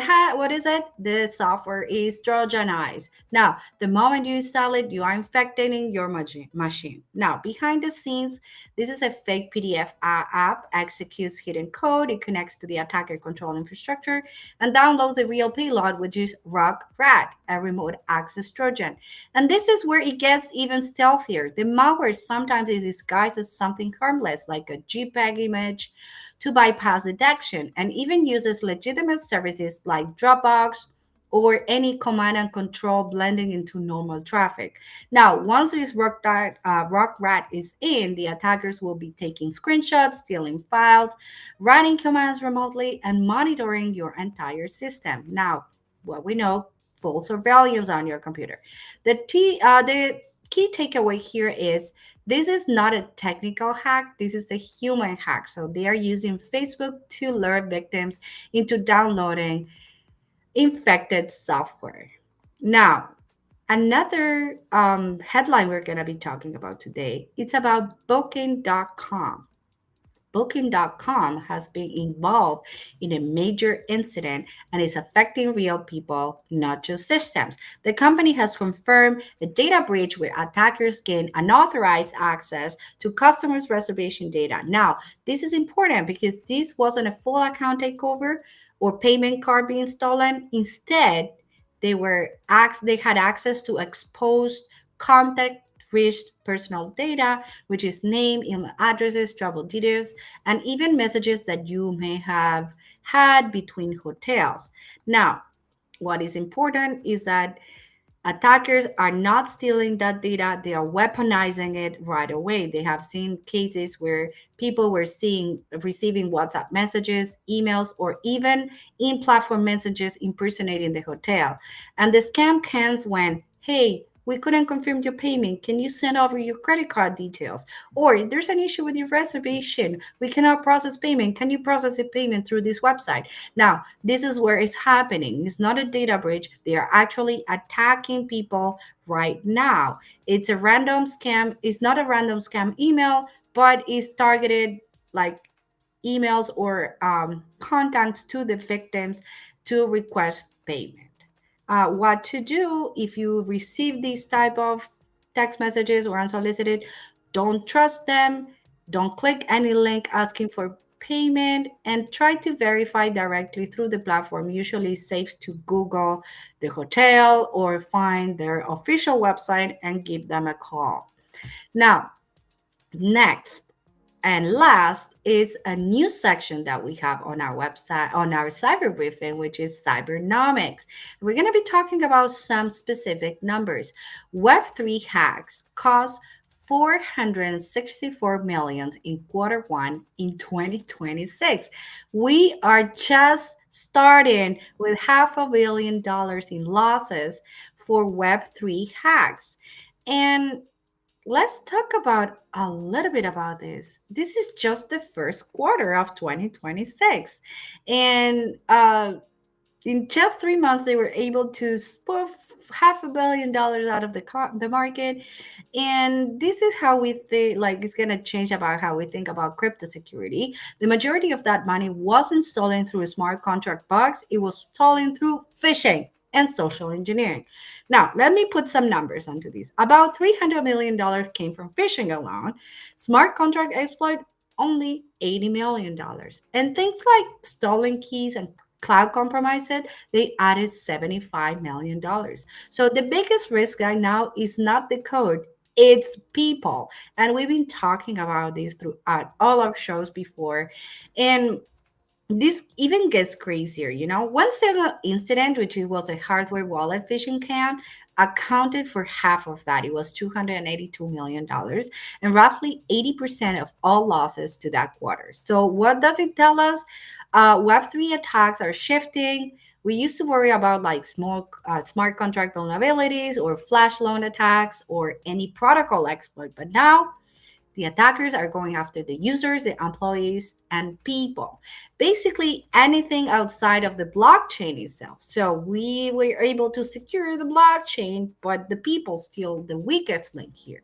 is it? The software is Trojanized. Now, the moment you install it, you are infecting your machine. Now, behind the scenes, this is a fake PDF app, executes hidden code, it connects to the attacker control infrastructure, and downloads the real payload, which is Rugrat, a remote access Trojan. And this is where it gets even stealthier. The malware sometimes is disguised as something harmless, like a JPEG image, to bypass detection, and even uses legitimate services like Dropbox or any command and control blending into normal traffic. Now, once this Rugrat is in, the attackers will be taking screenshots, stealing files, running commands remotely, and monitoring your entire system. Now, what we know, full surveillance on your computer. The key takeaway here is this is not a technical hack, this is a human hack. So they are using Facebook to lure victims into downloading infected software. Now, another headline we're going to be talking about today, it's about Booking.com. Booking.com has been involved in a major incident and is affecting real people, not just systems. The company has confirmed a data breach where attackers gain unauthorized access to customers' reservation data. Now, this is important because this wasn't a full account takeover or payment card being stolen. Instead, they had access to exposed contact rich personal data, which is name, email addresses, travel details, and even messages that you may have had between hotels. Now, What is important is that attackers are not stealing that data, they are weaponizing it right away. They have seen cases where people were receiving WhatsApp messages, emails, or even in-platform messages impersonating the hotel. And the scam comes when, hey, we couldn't confirm your payment. Can you send over your credit card details? Or if there's an issue with your reservation, we cannot process payment. Can you process a payment through this website? Now, this is where it's happening. It's not a data breach. They are actually attacking people right now. It's a random scam. It's not a random scam email, but it's targeted like emails or contacts to the victims to request payment. What to do if you receive these type of text messages or unsolicited? Don't trust them. Don't click any link asking for payment, and try to verify directly through the platform. Usually it's safe to Google the hotel or find their official website and give them a call. Now, next and last is a new section that we have on our website, on our cyber briefing, which is cybernomics. We're going to be talking about some specific numbers. Web3 hacks cost 464 million in quarter one in 2026. We are just starting with $500 million in losses for Web3 hacks. And let's talk about a little bit about this. This is just the first quarter of 2026. And in just 3 months, they were able to spoof $500 million out of the market. And this is how we think, like, it's going to change about how we think about crypto security. The majority of that money wasn't stolen through smart contract bugs, it was stolen through phishing and social engineering. Now, let me put some numbers onto these. About $300 million came from phishing alone. Smart contract exploit, only $80 million. And things like stolen keys and cloud compromises, they added $75 million. So the biggest risk right now is not the code, it's people. And we've been talking about this throughout all our shows before. And this even gets crazier. One single incident, which was a hardware wallet phishing scam, accounted for half of that. It was $282 million and roughly 80% of all losses to that quarter. So what does it tell us? Web3 attacks are shifting. We used to worry about like smart contract vulnerabilities or flash loan attacks or any protocol exploit, but now the attackers are going after the users, the employees, and people. Basically, anything outside of the blockchain itself. So we were able to secure the blockchain, but the people still the weakest link here.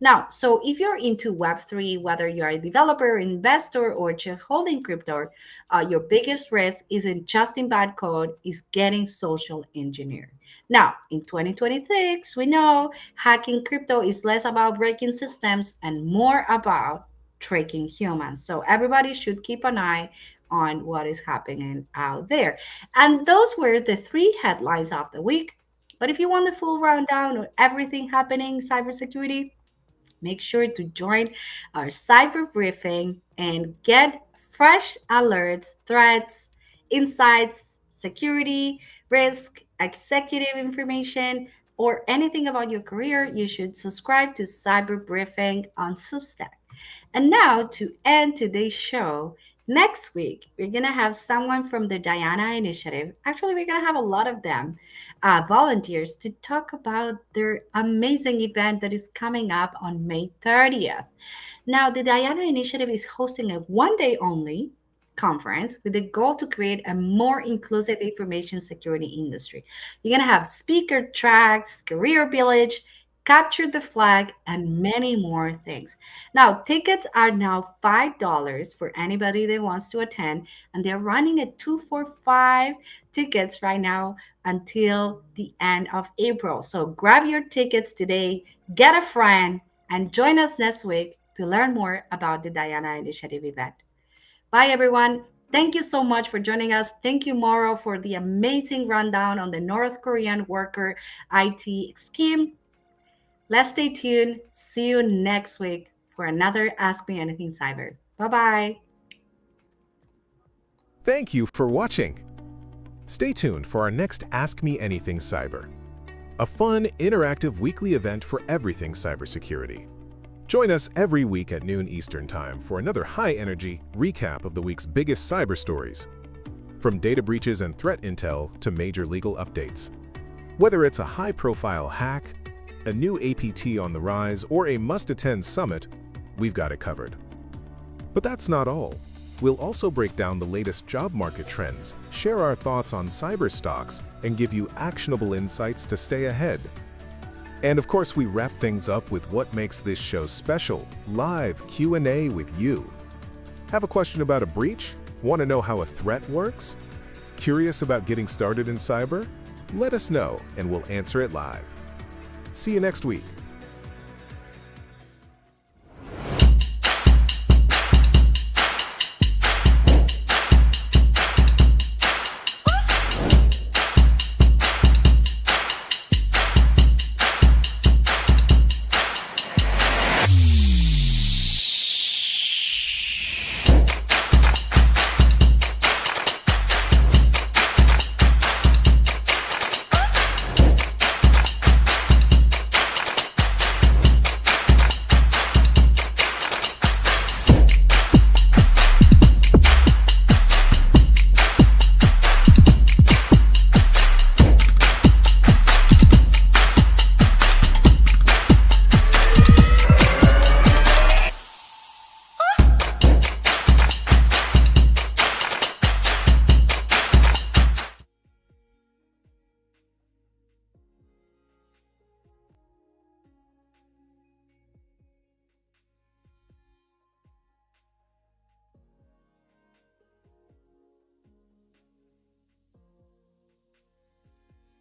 Now, so if you're into Web3, whether you're a developer, investor, or just holding crypto, your biggest risk isn't just in bad code, is getting social engineered. Now, in 2026, we know hacking crypto is less about breaking systems and more about tricking humans. So everybody should keep an eye on what is happening out there. And those were the three headlines of the week. But if you want the full rundown of everything happening in cybersecurity, make sure to join our cyber briefing and get fresh alerts, threats, insights, security, risk, executive information, or anything about your career. You should subscribe to Cyber Briefing on Substack. And now, to end today's show, next week, we're going to have someone from the Diana Initiative. Actually, we're going to have a lot of them, volunteers, to talk about their amazing event that is coming up on May 30th. Now, the Diana Initiative is hosting a one-day only conference with the goal to create a more inclusive information security industry. You're going to have speaker tracks, career village, capture the flag, and many more things. Now, tickets are now $5 for anybody that wants to attend, and they're running a 2 for $5 tickets right now until the end of April. So grab your tickets today, get a friend, and join us next week to learn more about the Diana Initiative event. Bye, everyone. Thank you so much for joining us. Thank you, Mauro, for the amazing rundown on the North Korean worker IT scheme. Let's stay tuned. See you next week for another Ask Me Anything Cyber. Bye-bye. Thank you for watching. Stay tuned for our next Ask Me Anything Cyber, a fun, interactive weekly event for everything cybersecurity. Join us every week at noon Eastern Time for another high-energy recap of the week's biggest cyber stories, from data breaches and threat intel to major legal updates. Whether it's a high-profile hack, a new APT on the rise, or a must-attend summit, we've got it covered. But that's not all. We'll also break down the latest job market trends, share our thoughts on cyber stocks, and give you actionable insights to stay ahead. And of course, we wrap things up with what makes this show special, live Q&A with you. Have a question about a breach? Want to know how a threat works? Curious about getting started in cyber? Let us know and we'll answer it live. See you next week.